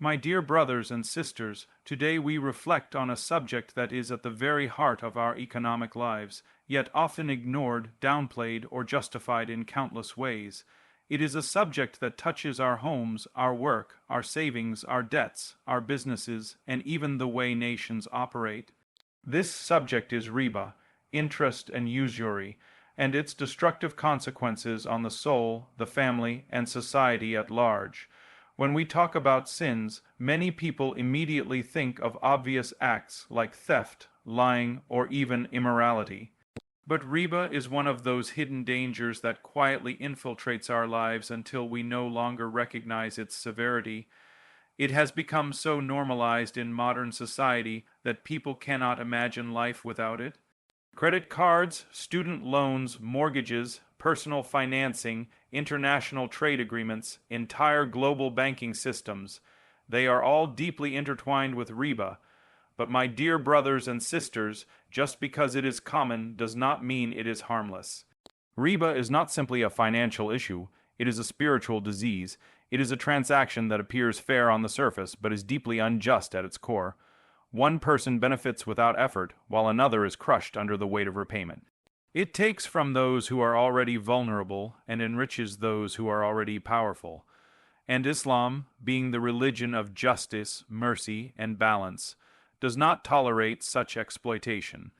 My dear brothers and sisters, today we reflect on a subject that is at the very heart of our economic lives, yet often ignored, downplayed, or justified in countless ways. It is a subject that touches our homes, our work, our savings, our debts, our businesses, and even the way nations operate. This subject is riba, interest and usury, and its destructive consequences on the soul, the family, and society at large. When we talk about sins, many people immediately think of obvious acts like theft, lying, or even immorality. But riba is one of those hidden dangers that quietly infiltrates our lives until we no longer recognize its severity. It has become so normalized in modern society that people cannot imagine life without it. Credit cards, student loans, mortgages, personal financing, international trade agreements, entire global banking systems, they are all deeply intertwined with riba. But my dear brothers and sisters, just because it is common does not mean it is harmless. Riba is not simply a financial issue, it is a spiritual disease. It is a transaction that appears fair on the surface, but is deeply unjust at its core. One person benefits without effort, while another is crushed under the weight of repayment. It takes from those who are already vulnerable and enriches those who are already powerful. And Islam, being the religion of justice, mercy, and balance, does not tolerate such exploitation.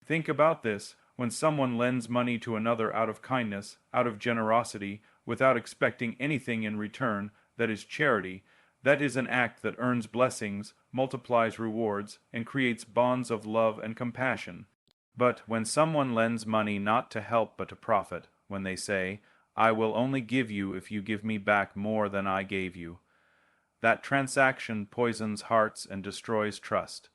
Think about this: when someone lends money to another out of kindness, out of generosity, without expecting anything in return, that is charity. That is an act that earns blessings, multiplies rewards, and creates bonds of love and compassion. But when someone lends money not to help but to profit, when they say, "I will only give you if you give me back more than I gave you," that transaction poisons hearts and destroys trust.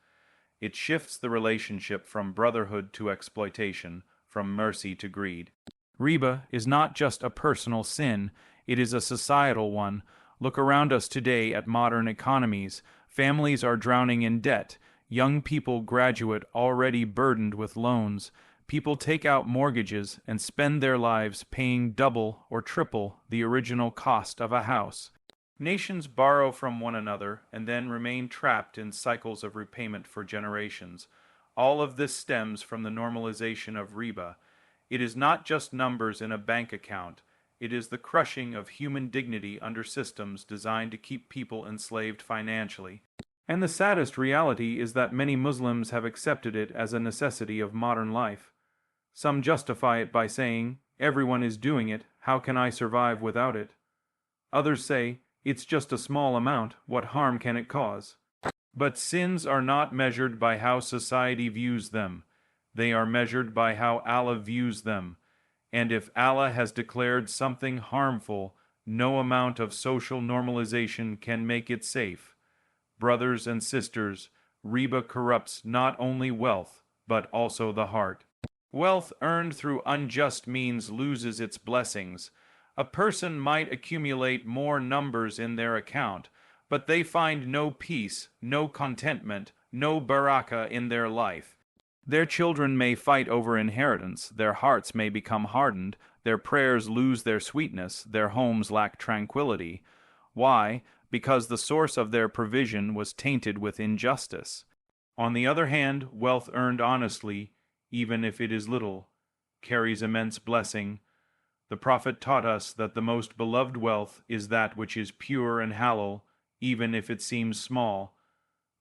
It shifts the relationship from brotherhood to exploitation, from mercy to greed. Riba is not just a personal sin, it is a societal one. Look around us today at modern economies. Families are drowning in debt. Young people graduate already burdened with loans. People take out mortgages and spend their lives paying double or triple the original cost of a house. Nations borrow from one another and then remain trapped in cycles of repayment for generations. All of this stems from the normalization of riba. It is not just numbers in a bank account. It is the crushing of human dignity under systems designed to keep people enslaved financially. And the saddest reality is that many Muslims have accepted it as a necessity of modern life. Some justify it by saying, "Everyone is doing it, how can I survive without it?" Others say, "It's just a small amount, what harm can it cause?" But sins are not measured by how society views them. They are measured by how Allah views them. And if Allah has declared something harmful, no amount of social normalization can make it safe. Brothers and sisters, riba corrupts not only wealth, but also the heart. Wealth earned through unjust means loses its blessings. A person might accumulate more numbers in their account, but they find no peace, no contentment, no barakah in their life. Their children may fight over inheritance, their hearts may become hardened, their prayers lose their sweetness, their homes lack tranquility. Why? Because the source of their provision was tainted with injustice. On the other hand, wealth earned honestly, even if it is little, carries immense blessing. The Prophet taught us that the most beloved wealth is that which is pure and halal, even if it seems small.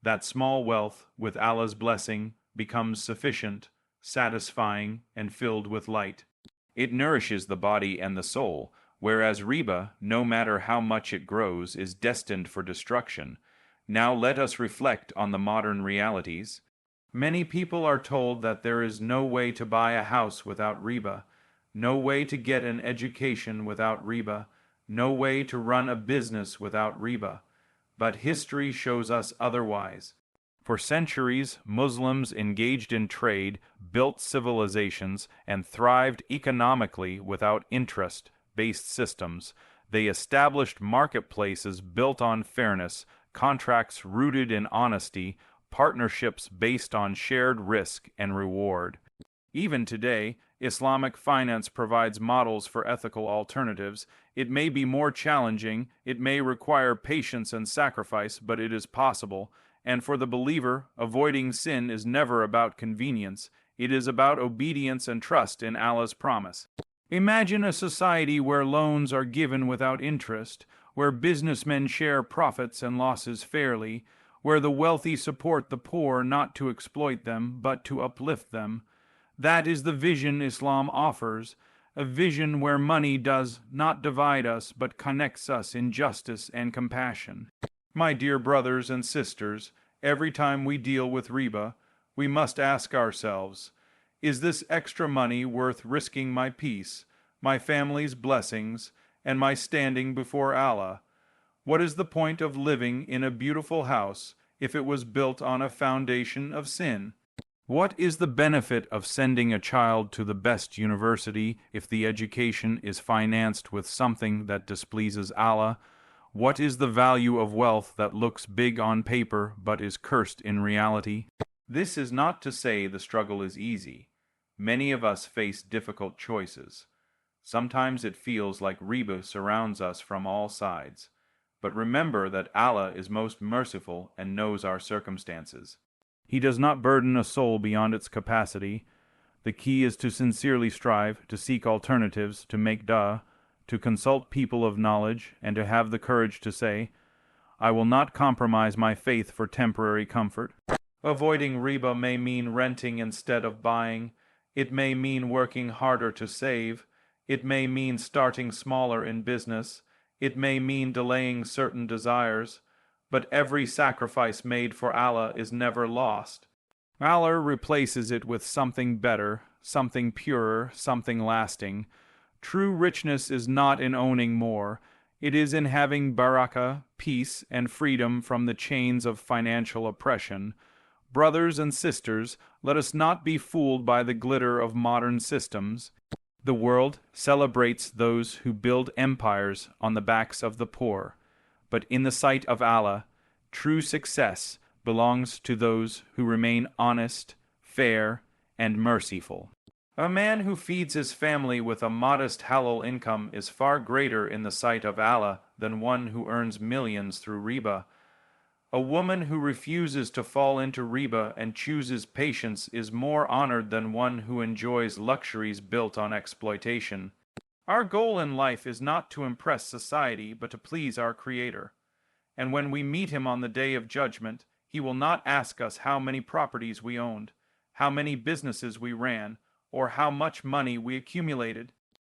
That small wealth, with Allah's blessing, becomes sufficient, satisfying, and filled with light. It nourishes the body and the soul, whereas riba, no matter how much it grows, is destined for destruction. Now let us reflect on the modern realities. Many people are told that there is no way to buy a house without riba, no way to get an education without riba, no way to run a business without riba. But history shows us otherwise. For centuries, Muslims engaged in trade, built civilizations, and thrived economically without interest-based systems. They established marketplaces built on fairness, contracts rooted in honesty, partnerships based on shared risk and reward. Even today, Islamic finance provides models for ethical alternatives. It may be more challenging, it may require patience and sacrifice, but it is possible. And for the believer, avoiding sin is never about convenience. It is about obedience and trust in Allah's promise. Imagine a society where loans are given without interest, where businessmen share profits and losses fairly, where the wealthy support the poor not to exploit them, but to uplift them. That is the vision Islam offers, a vision where money does not divide us, but connects us in justice and compassion. My dear brothers and sisters, every time we deal with riba, we must ask ourselves, is this extra money worth risking my peace, my family's blessings, and my standing before Allah? What is the point of living in a beautiful house if it was built on a foundation of sin? What is the benefit of sending a child to the best university if the education is financed with something that displeases Allah? What is the value of wealth that looks big on paper but is cursed in reality? This is not to say the struggle is easy. Many of us face difficult choices. Sometimes it feels like riba surrounds us from all sides. But remember that Allah is most merciful and knows our circumstances. He does not burden a soul beyond its capacity. The key is to sincerely strive, to seek alternatives, to make dua, to consult people of knowledge, and to have the courage to say, I will not compromise my faith for temporary comfort. Avoiding riba may mean renting instead of buying. It may mean working harder to save. It may mean starting smaller in business. It may mean delaying certain desires. But every sacrifice made for Allah is never lost. Allah replaces it with something better, something purer, something lasting. True richness is not in owning more. It is in having barakah, peace, and freedom from the chains of financial oppression. Brothers and sisters, let us not be fooled by the glitter of modern systems. The world celebrates those who build empires on the backs of the poor. But in the sight of Allah, true success belongs to those who remain honest, fair, and merciful. A man who feeds his family with a modest halal income is far greater in the sight of Allah than one who earns millions through riba. A woman who refuses to fall into riba and chooses patience is more honored than one who enjoys luxuries built on exploitation. Our goal in life is not to impress society, but to please our Creator. And when we meet Him on the day of judgment, He will not ask us how many properties we owned, how many businesses we ran, or how much money we accumulated.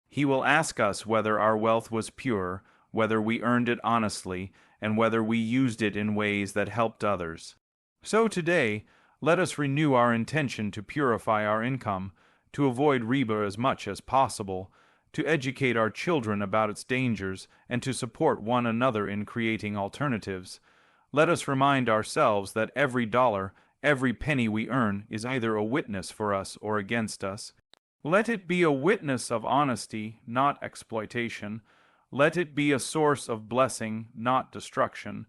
He will ask us whether our wealth was pure, whether we earned it honestly, and whether we used it in ways that helped others. So today, let us renew our intention to purify our income, to avoid riba as much as possible, to educate our children about its dangers, and to support one another in creating alternatives. Let us remind ourselves that every dollar, every penny we earn is either a witness for us or against us. Let it be a witness of honesty, not exploitation. Let it be a source of blessing, not destruction.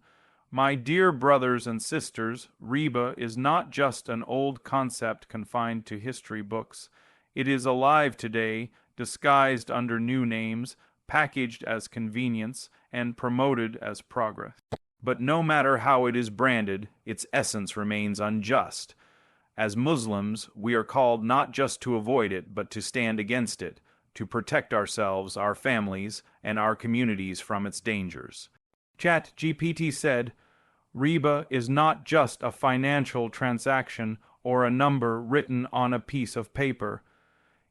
My dear brothers and sisters, riba is not just an old concept confined to history books. It is alive today, disguised under new names, packaged as convenience, and promoted as progress. But no matter how it is branded, its essence remains unjust. As Muslims, we are called not just to avoid it, but to stand against it, to protect ourselves, our families, and our communities from its dangers. ChatGPT said, riba is not just a financial transaction or a number written on a piece of paper.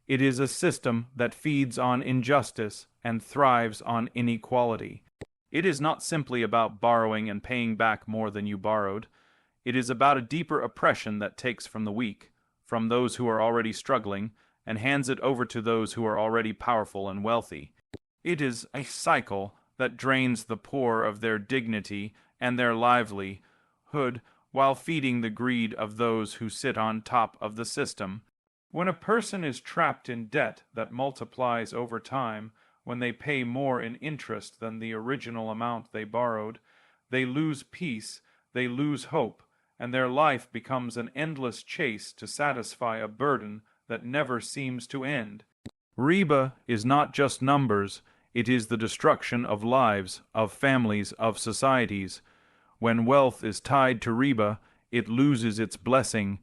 It is a system that feeds on injustice and thrives on inequality. It is not simply about borrowing and paying back more than you borrowed. It is about a deeper oppression that takes from the weak, from those who are already struggling, and hands it over to those who are already powerful and wealthy. It is a cycle that drains the poor of their dignity and their livelihood while feeding the greed of those who sit on top of the system. When a person is trapped in debt that multiplies over time, when they pay more in interest than the original amount they borrowed, they lose peace, they lose hope, and their life becomes an endless chase to satisfy a burden that never seems to end. Riba is not just numbers, it is the destruction of lives, of families, of societies. When wealth is tied to riba, it loses its blessing.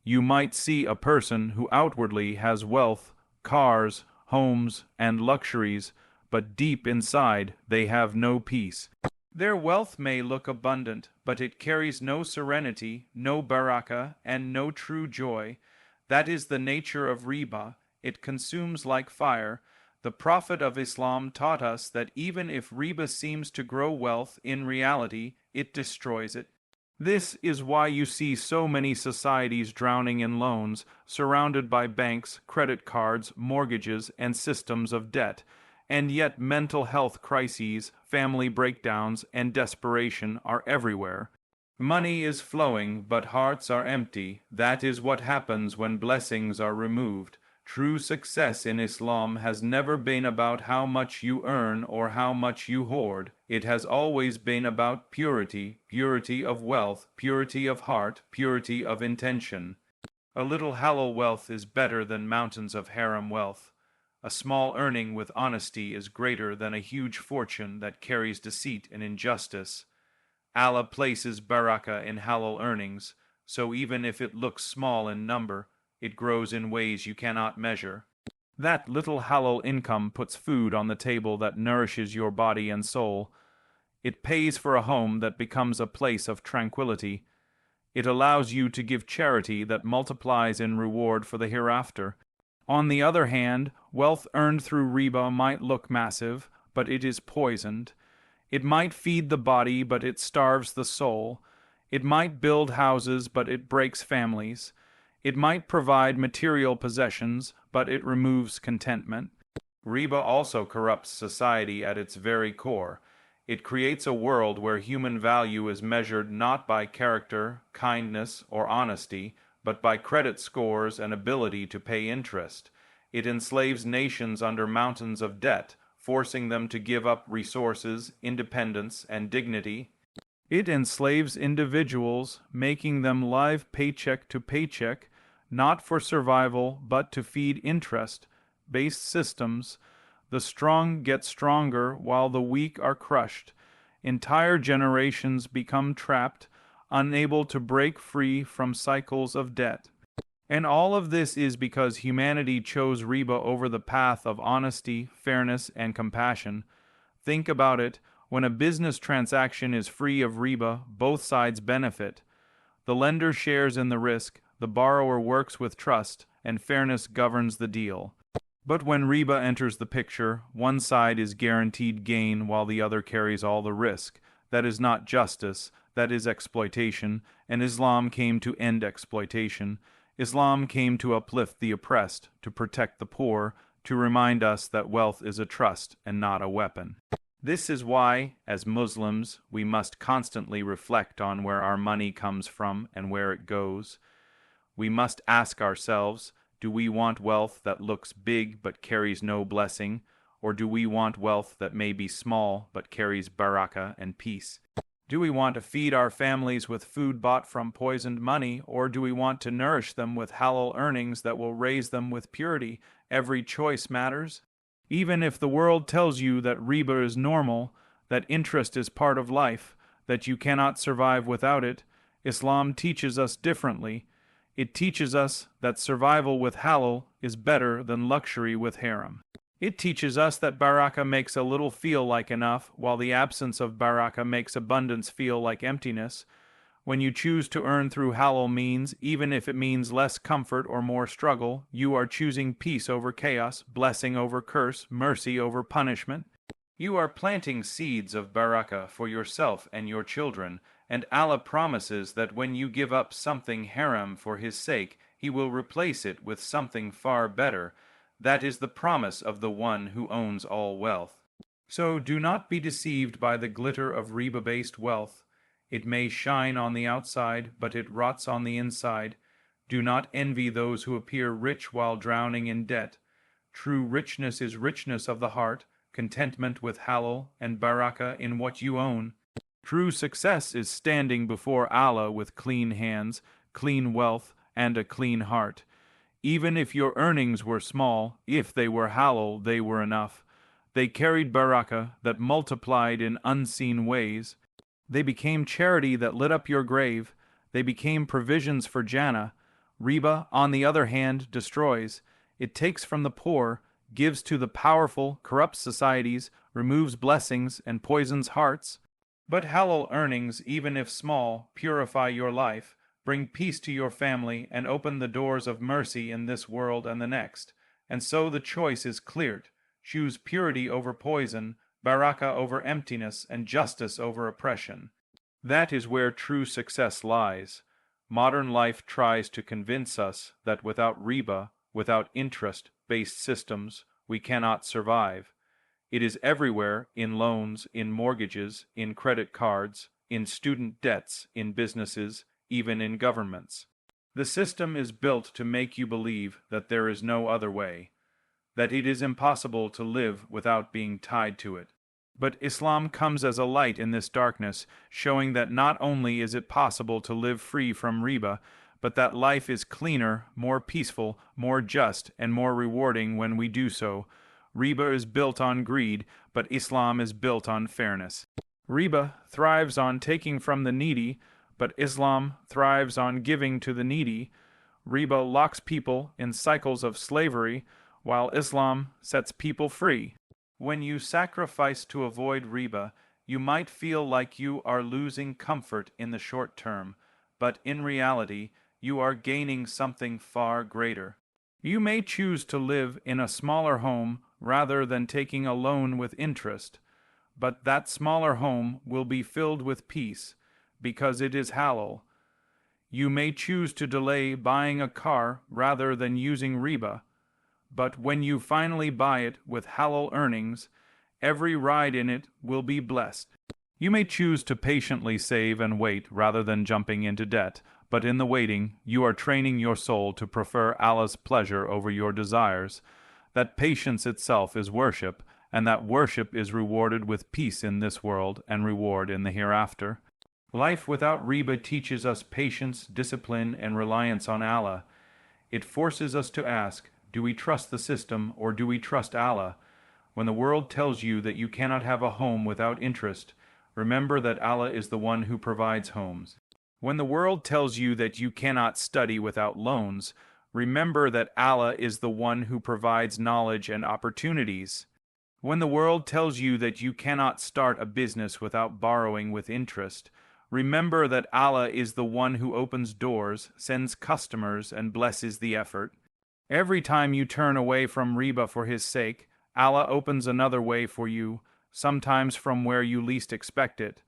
You might see a person who outwardly has wealth, cars, homes, and luxuries, but deep inside they have no peace. Their wealth may look abundant, but it carries no serenity, no barakah, and no true joy. That is the nature of riba. It consumes like fire. The Prophet of Islam taught us that even if riba seems to grow wealth, in reality, it destroys it. This is why you see so many societies drowning in loans, surrounded by banks, credit cards, mortgages, and systems of debt. And yet mental health crises, family breakdowns, and desperation are everywhere. Money is flowing, but hearts are empty. That is what happens when blessings are removed. True success in Islam has never been about how much you earn or how much you hoard. It has always been about purity, purity of wealth, purity of heart, purity of intention. A little halal wealth is better than mountains of haram wealth. A small earning with honesty is greater than a huge fortune that carries deceit and injustice. Allah places barakah in halal earnings, so even if it looks small in number, it grows in ways you cannot measure. That little halal income puts food on the table that nourishes your body and soul. It pays for a home that becomes a place of tranquility. It allows you to give charity that multiplies in reward for the hereafter. On the other hand, wealth earned through riba might look massive, but it is poisoned. It might feed the body, but it starves the soul. It might build houses, but it breaks families. It might provide material possessions, but it removes contentment. Riba also corrupts society at its very core. It creates a world where human value is measured not by character, kindness, or honesty, but by credit scores and ability to pay interest. It enslaves nations under mountains of debt, forcing them to give up resources, independence, and dignity. It enslaves individuals, making them live paycheck to paycheck, not for survival, but to feed interest-based systems. The strong get stronger while the weak are crushed. Entire generations become trapped, unable to break free from cycles of debt. And all of this is because humanity chose riba over the path of honesty, fairness, and compassion. Think about it. When a business transaction is free of riba, both sides benefit. The lender shares in the risk, the borrower works with trust, and fairness governs the deal. But when riba enters the picture, one side is guaranteed gain while the other carries all the risk. That is not justice, that is exploitation, and Islam came to end exploitation. Islam came to uplift the oppressed, to protect the poor, to remind us that wealth is a trust and not a weapon. This is why, as Muslims, we must constantly reflect on where our money comes from and where it goes. We must ask ourselves, do we want wealth that looks big but carries no blessing, or do we want wealth that may be small but carries barakah and peace? Do we want to feed our families with food bought from poisoned money, or do we want to nourish them with halal earnings that will raise them with purity? Every choice matters. Even if the world tells you that riba is normal, that interest is part of life, that you cannot survive without it, Islam teaches us differently. It teaches us that survival with halal is better than luxury with haram. It teaches us that barakah makes a little feel like enough, while the absence of barakah makes abundance feel like emptiness. When you choose to earn through halal means, even if it means less comfort or more struggle, you are choosing peace over chaos, blessing over curse, mercy over punishment. You are planting seeds of barakah for yourself and your children, and Allah promises that when you give up something haram for His sake, He will replace it with something far better. That is the promise of the one who owns all wealth. So do not be deceived by the glitter of riba-based wealth. It may shine on the outside, but it rots on the inside. Do not envy those who appear rich while drowning in debt. True richness is richness of the heart, contentment with halal, and barakah in what you own. True success is standing before Allah with clean hands, clean wealth, and a clean heart. Even if your earnings were small, if they were halal, they were enough. They carried barakah that multiplied in unseen ways. They became charity that lit up your grave. They became provisions for Jannah. Riba, on the other hand, destroys. It takes from the poor, gives to the powerful, corrupts societies, removes blessings, and poisons hearts. But halal earnings, even if small, purify your life, bring peace to your family, and open the doors of mercy in this world and the next. And so the choice is clear. Choose purity over poison, barakah over emptiness, and justice over oppression. That is where true success lies. Modern life tries to convince us that without riba, without interest-based systems, we cannot survive. It is everywhere, in loans, in mortgages, in credit cards, in student debts, in businesses, even in governments. The system is built to make you believe that there is no other way, that it is impossible to live without being tied to it. But Islam comes as a light in this darkness, showing that not only is it possible to live free from riba, but that life is cleaner, more peaceful, more just, and more rewarding when we do so. Riba is built on greed, but Islam is built on fairness. Riba thrives on taking from the needy, but Islam thrives on giving to the needy. Riba locks people in cycles of slavery, while Islam sets people free. When you sacrifice to avoid riba, you might feel like you are losing comfort in the short term, but in reality, you are gaining something far greater. You may choose to live in a smaller home rather than taking a loan with interest, but that smaller home will be filled with peace, because it is halal. You may choose to delay buying a car rather than using riba, but when you finally buy it with halal earnings, every ride in it will be blessed. You may choose to patiently save and wait rather than jumping into debt, but in the waiting, you are training your soul to prefer Allah's pleasure over your desires. That patience itself is worship, and that worship is rewarded with peace in this world and reward in the hereafter. Life without riba teaches us patience, discipline, and reliance on Allah. It forces us to ask, do we trust the system or do we trust Allah? When the world tells you that you cannot have a home without interest, remember that Allah is the one who provides homes. When the world tells you that you cannot study without loans, remember that Allah is the one who provides knowledge and opportunities. When the world tells you that you cannot start a business without borrowing with interest, remember that Allah is the one who opens doors, sends customers, and blesses the effort. Every time you turn away from riba for His sake, Allah opens another way for you, sometimes from where you least expect it.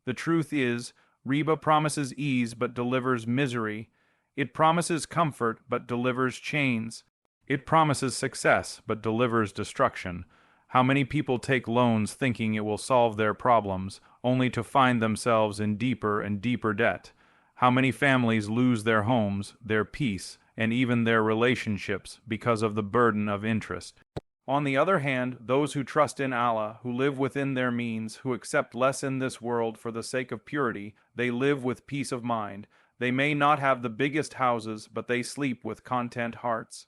The truth is, riba promises ease but delivers misery. It promises comfort but delivers chains. It promises success but delivers destruction. How many people take loans thinking it will solve their problems, only to find themselves in deeper and deeper debt? How many families lose their homes, their peace, and even their relationships because of the burden of interest? On the other hand, those who trust in Allah, who live within their means, who accept less in this world for the sake of purity, they live with peace of mind. They may not have the biggest houses, but they sleep with content hearts.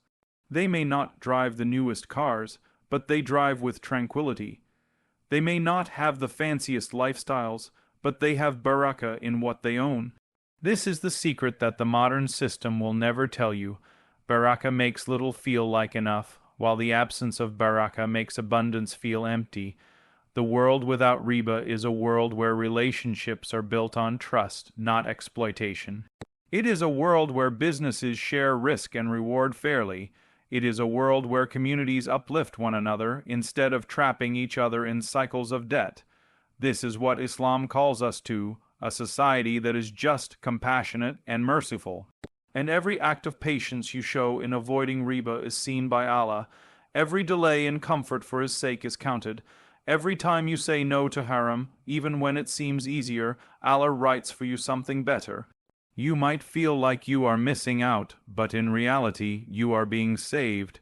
They may not drive the newest cars, but they drive with tranquility. They may not have the fanciest lifestyles, but they have barakah in what they own. This is the secret that the modern system will never tell you. Barakah makes little feel like enough, while the absence of barakah makes abundance feel empty. The world without riba is a world where relationships are built on trust, not exploitation. It is a world where businesses share risk and reward fairly. It is a world where communities uplift one another instead of trapping each other in cycles of debt. This is what Islam calls us to, a society that is just, compassionate, and merciful. And every act of patience you show in avoiding riba is seen by Allah. Every delay in comfort for His sake is counted. Every time you say no to haram, even when it seems easier, Allah writes for you something better. You might feel like you are missing out, but in reality, you are being saved.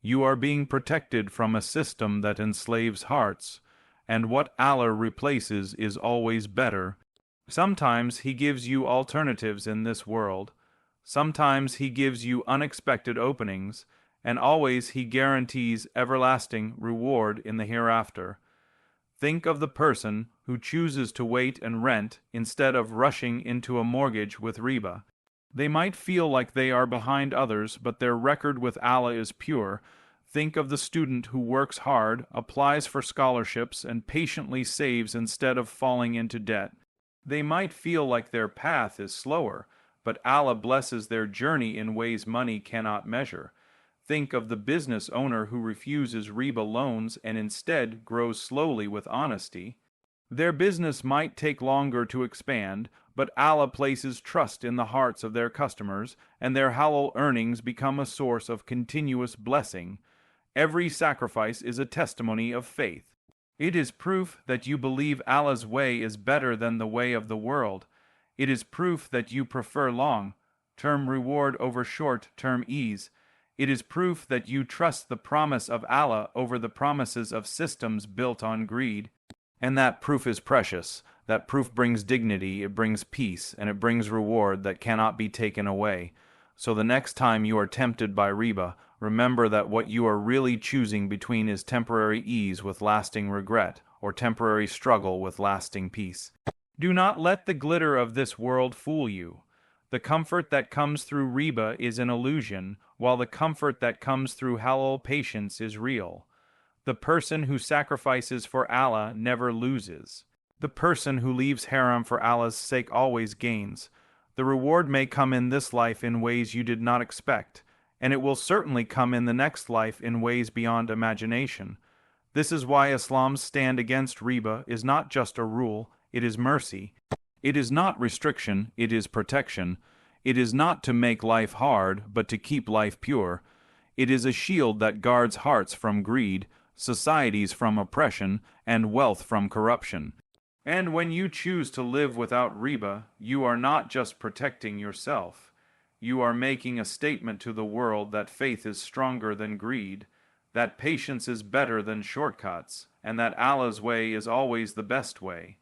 You are being protected from a system that enslaves hearts, and what Allah replaces is always better. Sometimes He gives you alternatives in this world. Sometimes He gives you unexpected openings, and always He guarantees everlasting reward in the hereafter. Think of the person who chooses to wait and rent instead of rushing into a mortgage with riba. They might feel like they are behind others, but their record with Allah is pure. Think of the student who works hard, applies for scholarships, and patiently saves instead of falling into debt. They might feel like their path is slower, but Allah blesses their journey in ways money cannot measure. Think of the business owner who refuses riba loans and instead grows slowly with honesty. Their business might take longer to expand, but Allah places trust in the hearts of their customers, and their halal earnings become a source of continuous blessing. Every sacrifice is a testimony of faith. It is proof that you believe Allah's way is better than the way of the world. It is proof that you prefer long-term reward over short-term ease. It is proof that you trust the promise of Allah over the promises of systems built on greed. And that proof is precious. That proof brings dignity, it brings peace, and it brings reward that cannot be taken away. So the next time you are tempted by riba, remember that what you are really choosing between is temporary ease with lasting regret, or temporary struggle with lasting peace. Do not let the glitter of this world fool you. The comfort that comes through riba is an illusion, while the comfort that comes through halal patience is real. The person who sacrifices for Allah never loses. The person who leaves haram for Allah's sake always gains. The reward may come in this life in ways you did not expect, and it will certainly come in the next life in ways beyond imagination. This is why Islam's stand against riba is not just a rule, it is mercy. It is not restriction, it is protection. It is not to make life hard, but to keep life pure. It is a shield that guards hearts from greed, societies from oppression, and wealth from corruption. And when you choose to live without riba, you are not just protecting yourself. You are making a statement to the world that faith is stronger than greed, that patience is better than shortcuts, and that Allah's way is always the best way.